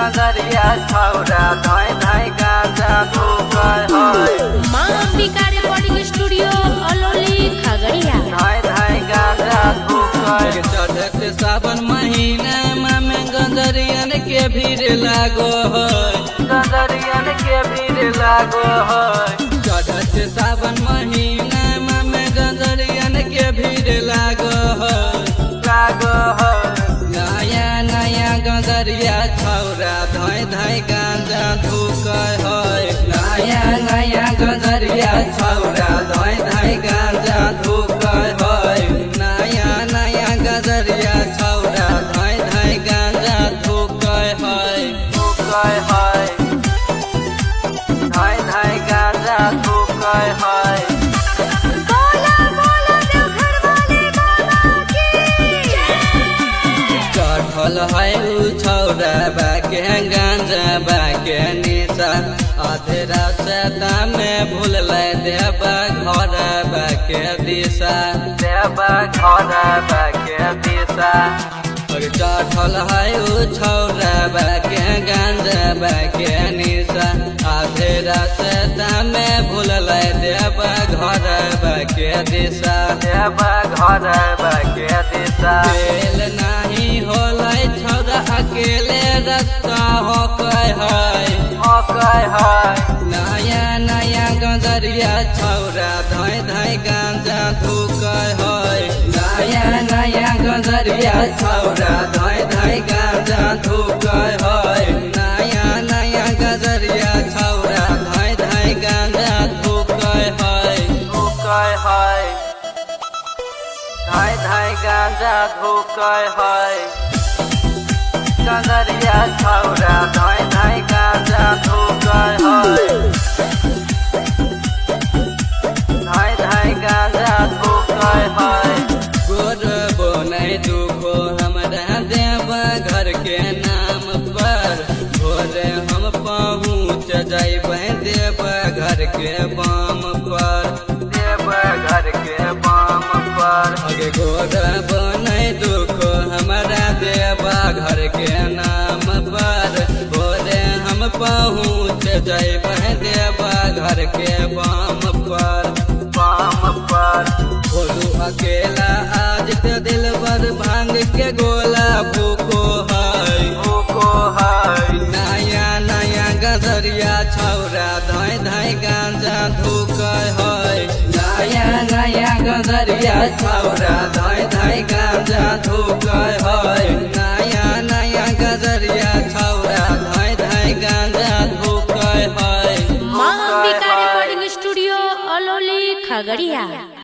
गजरिया छौरा धाय धाय गांजा धुकै है मां अंबिका रिकॉर्डिंग स्टूडियो अलौली खगड़िया धाय धाय गांजा धुकै चढ़त सावन महीना में गंजरियन के भीड़ लागो है गजरियन के भीड़ लागो है चढ़त सावन महीना में गंजरियन के भीड़ लागो है लागो है नया नया गंजरिया छौरा धाय धाय गांजा धुकै है नया नया गंजरिया छौरा धाय धाय गांजा धुकै है नया नया गंजरिया छौरा धाय धाय गांजा धुकै है धुकै है धाय धाय गांजा धुकै है चढ़ल है उ छौरा बाके गांजा बाके निशा आधे रास्ता में भूल देबा घर बाके दिशा देबा घर बाके दिशा चढ़ल है उ छौरा बाके गांजा बाके निशा आधे रास्ता में भूल देबा घर बाके दिशा देबा घर बाके दिशा बेल नहीं होलै छौरा अकेले रास्ता होकै है होकै है नया नया गंजरिया छौरा धाय धाय गांजा धुकै है नया नया गंजरिया छौरा धाय धाय गांजा धुकै है नया नया गंजरिया छौरा धाय धाय गांजा धुकै है धुकै है धाय धाय गांजा धुकै है गजरिया छौरा धाय धाय गांजा धुकै है धाय धाय गांजा धुकै है गोर बोनै दुखो हमरा देवा घर के नाम पर भोरे हम पहुँच जैबै देवा घर के बाम पर देबा घर के बाम पर अगे गोर बोनै दुखो हमरा देवा घर के नाम पर भोरे हम पहुँच जैबै देवा घर के बाम पर बोलू अकेला आज ते दिलबर भांग के गोला भूको है भूको है नया नया गजरिया छौरा धाय धाय गांजा धुकै है नया नया गजरिया छौरा धाय धाय गांजा धुकै है नया नया गजरिया छौरा धाय धाय गांजा धुकै है मां अंबिका रिकॉर्डिंग स्टूडियो अलौली खगड़िया।